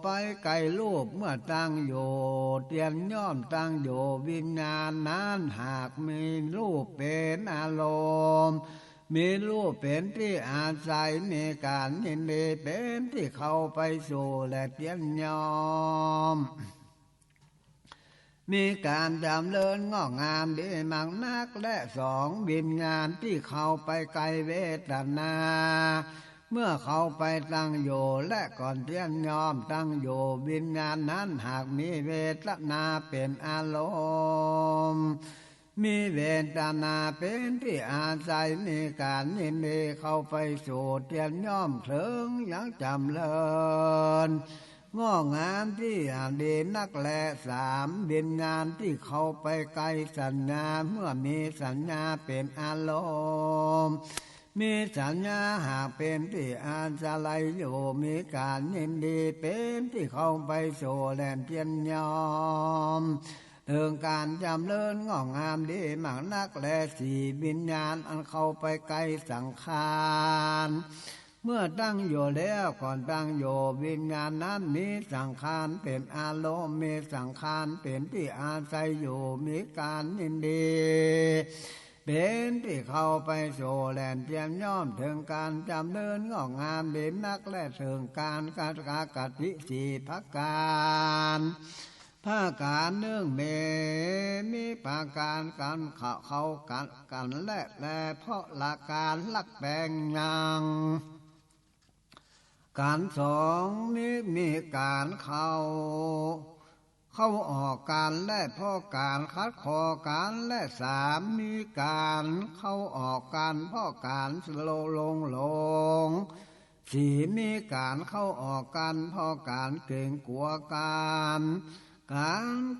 ไปไกลรูปเมื่อตั้งอยู่เตียนย่อมตั้งอยู่วิญญาณนั้นหากมีรูปเป็นอารมณ์มีรูปเป็นที่อาศัยมีการยินดีเป็นที่เข้าไปสู่และเตียนย่อมมีการดำเนินงอกงามดีมากนักและสองวิญญาณที่เข้าไปไกลเวทนาเมื่อเข้าไปตั้งอยู่และก่อนเทียนยอมตั้งอยู่วิญญาณนั้นหากมีเวทนาเป็นอารมณ์มีเวทนาเป็นที่อาศัยมีการยินดีเข้าไปสู่เทียนย่อมเถิงยังจำเริญงอกงามที่ดีนักแลสามวิญญาณที่เข้าไปไกลสัญญาเมื่อมีสัญญาเป็นอารมณ์ มีสัญญาหากเป็นที่อาจาไลอยู่มีการยินดีเป็นที่เข้าไปโชแลนเพียนยอมถึงการจำเริญงอกงามดีมากนักและสี่วิญญาณอันเข้าไปไกลสังขารเมื่อตั้งอยู่แล้วก่อนตั้งอยู่วิญญาณนั้นมีสังขารเป็นอารมณ์มีสังขารเป็นที่อาศัยอยู่มีการยินดีเป็นที่เข้าไปโชแลนเพียมย่อมถึงการจำเริญงอกงามดีนักและถึงการกติสีพักการภาการเนื่องเมมีปาการกันเข้ากันและเพราะละการลักแปลงยังการสองนี้มีการเข้าออกการและเพราะการคัดคอการและสามมีการเข้าออกการเพราะการสโลลงสี่มีการเข้าออกกันเพราะการเก่งกลัวการ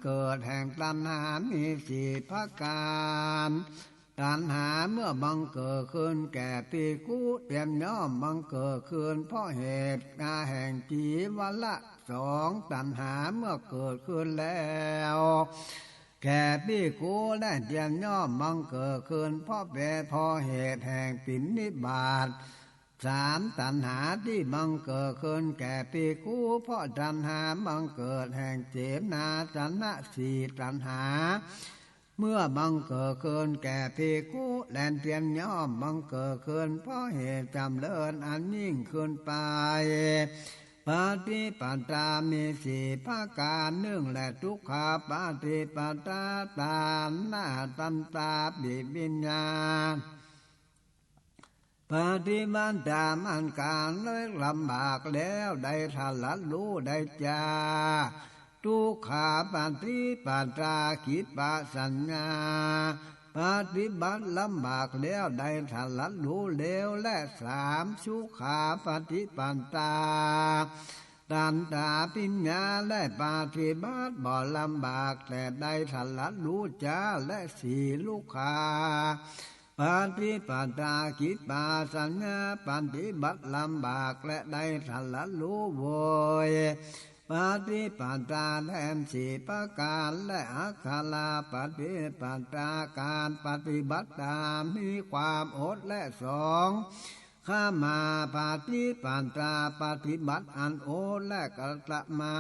เกิดแห่งตัณหามีสี่ประการตัณหาเมื่อบังเกิดขึ้นแก่ปีกูเตรียมย่อมบังเกิดขึ้นเพราะเหตุแห่งจีวัลละสองตัณหาเมื่อเกิดขึ้นแล้วแก่ปีกูและเตรียมย่อมบังเกิดขึ้นเพราะเหตุแห่งปินิบาตสามตัณหาที่บังเกิดขึ้นแก่ปีกูเพราะตัณหาบังเกิดแห่งเจตนาตัณหาสี่ตัณหาเมื่อบังเกิดขึ้นแก่ภิกขุแลนเพียนย่อมบังเกิดขึ้นเพราะเหตุจำเริญอันยิ่งขึ้นไปปฏิปันตามีสี่ประการหนึ่งและทุกขาปฏิปันตาตาหน้าตันตาบิวิญญาณปฏิบัติตามอันการเลยลำบากแล้วได้ทันละรู้ได้จาทุกขาปฏิปันตาคิดปะสัญญาปฏิบัติลำบากแล้วได้ทันละรู้แล้วและสามสุขาปฏิปันตาตันตาปิญญาและปฏิบัติบ่ลำบากแต่ได้ทันละรู้จ้าและสี่ลูกขาปฏิปันตาคิดปะสัญญาปฏิบัติลำบากและได้ทันละรู้โวยปฏิปันตาแทนสี่ประการและอัคคลาปฏิปันตาการปฏิบัติตามมีความอดและสองข้ามาปฏิปันตาปฏิบัติอันอดและกัตมา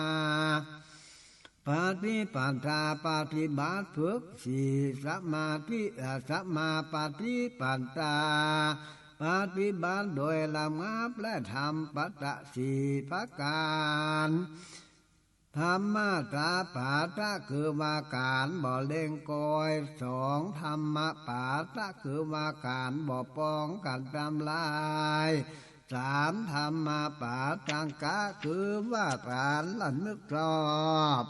ปฏิปันตาปฏิบัติฝึกสี่สมาปฏิปันตาปฏิบัติโดยลำงับและทำปัตตะสี่ประการธรรมะตาปาตะคือว่าการบ่เล่งกอยสองธรรมะปาตะคือว่าการบ่ป้องกันทำลายสามธรรมะปาตังกะคือว่าการละนึกชอบ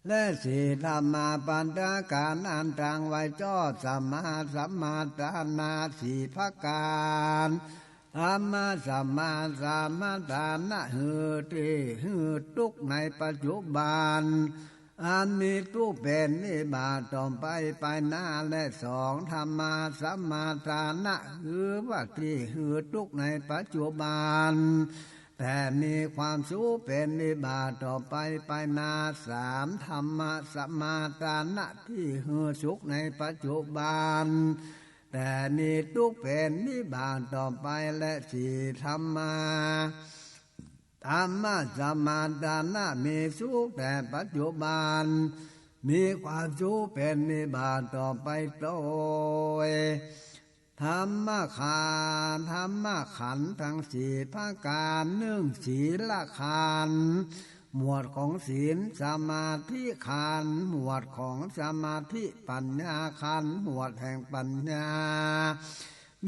และสี่ธรรมะปัญญาการอันตังไว้จอดสัมมาทานาสี่ประการธรรมะสัมมาทานะหือทุกในปัจจุบันอันมีทุกเป็นนิบาตต่อไปหน้าและสองธรรมะสัมมาทานะคือว่าที่หือทุกในปัจจุบันแต่มีความสุขเป็นนิบาตต่อไปหน้าสามธรรมะสัมมาทานะที่หือสุขในปัจจุบันแต่มีทุกข์เป็นนิบาตต่อไปและสี่ธรรมะสัมมาทานะมีสุขแต่ปัจจุบันมีความสุขเป็นนิบาตต่อไปโดยธรรมะขันธ์ทั้งสี่ประการหนึ่งศีลขันธ์หมวดของศีลสมาธิขันธ์หมวดของสมาธิปัญญาขันธ์หมวดแห่งปัญญา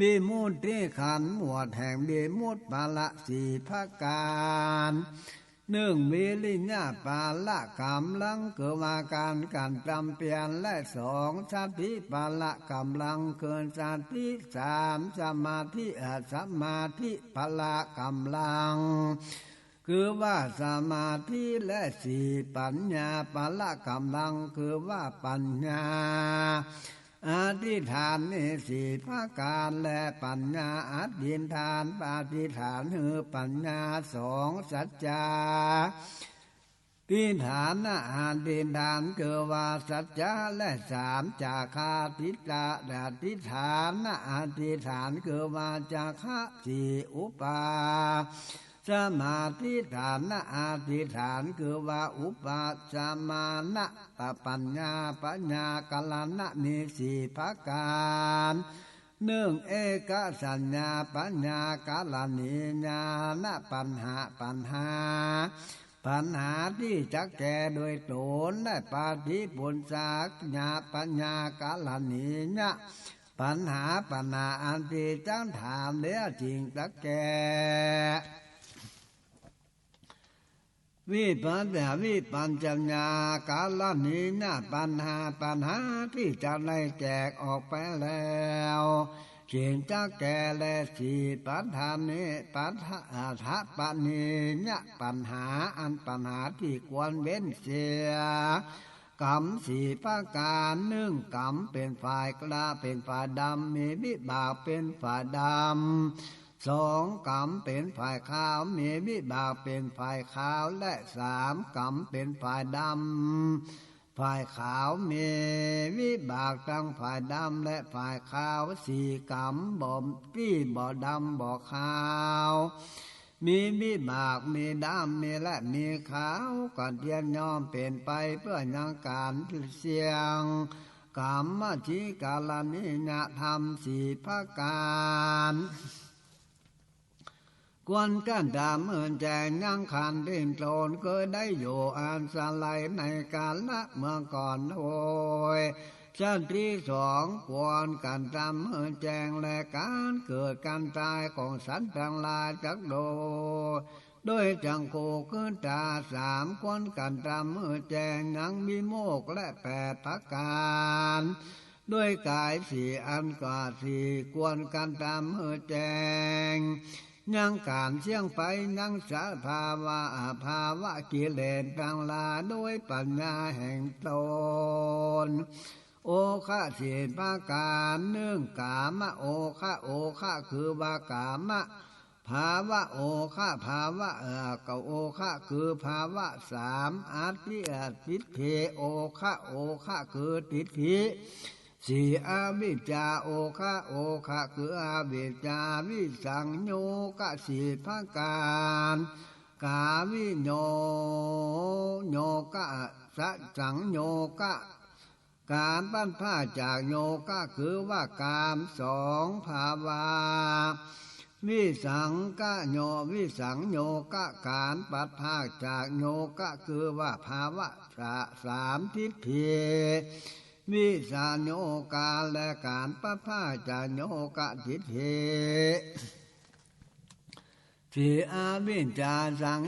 วิมุตติขันธ์หมวดแห่งวิมุตติปาละสี่ประการหนึ่งวิริยะปาละกำลังเกิดว่าการจำเปลี่ยนและสองสติปาละกำลังเกินสติสามสมาธิปาละกำลังคือว่าสมาธิและสี่ปัญญาปาละกำลังคือว่าปัญญา อธิษฐานนี่สี่ประการและปัญญาอธิษฐานอธิษฐานคือปัญญาสองสัจจาทิฏฐานนะอธิษฐานคือว่าสัจจะและสามจาคาทิฏฐาอธิษฐานนะอธิษฐานคือว่าจาคะสี่อุปาสมาธิฐานนะอธิษฐานคือว่าอุปาสมานะปัญญากัลนะมีสี่ประการหนึ่งเอกสัญญาปัญญากัลนิญาณปัญหาที่จะแก่โดยตนและปาฏิปุญญาปัญญากาลนิญะปัญหาอันที่จังถามเนื้อจริงจะแก่วิปัญจญากาลนิญะปัญหาที่จะได้แจกออกไปแล้วเขียนจะแก่และสีปัญหานี้ปัญหาปณิญะปัญหาที่ควรเว้นเสียกรรมสี่ประการหนึ่งกรรมเป็นฝ่ายกล้าเป็นฝ่ายดำมีวิบากเป็นฝ่ายดำสองกรรมเป็นฝ่ายขาวมีวิบากเป็นฝ่ายขาวและสามกรรมเป็นฝ่ายดำฝ่ายขาวมีวิบากทั้งฝ่ายดำและฝ่ายขาวสี่กรรมบ่ดำบ่ขาวมีวิบากมีดำมีและมีขาวก่อนเทียนยอมเป็นไปเพื่อยังการเสียงกรรมจิกาลนิญะธรรมสี่ประการกวนกันดำแจงยังขันดิ้นโกลนเคยได้อยู่อันสลายในกาลละเมื่อก่อนโอยชั้นที่สองกวนกันดำแจงและการเกิดการตายของสัตว์ทั้งหลายจักโดยจังโคขึ้นตาสามกวนกันดำแจงยังมีโมกและแปดประการด้วยกายสี่อันกว่าสี่กวนกันดำแจงยังการเชี่ยงไปยังสภาวะกิเลสทั้งหลายโดยปัญญาแห่งตนโอคะสีประการหนึ่งกามโอคะคือว่ากามะภาวะโอคะภาวะก็โอคะคือภาวะสามอาทิทิฏฐิโอคะคือทิฏฐิสี่อวิชชาโอคะคืออวิชชาวิสังโยกะสี่ประการกาวิโโยกะสังโยกะการปั้นผ้าจากโยกะคือว่ากามสองภาวาวิสังโยกะการปัดผ้าจากโยกะคือว่าภาวะสามทิฏฐิวิสาโยกาและการปัดผ้าจากโยกะทิฏฐิสี่อวิชชาสัง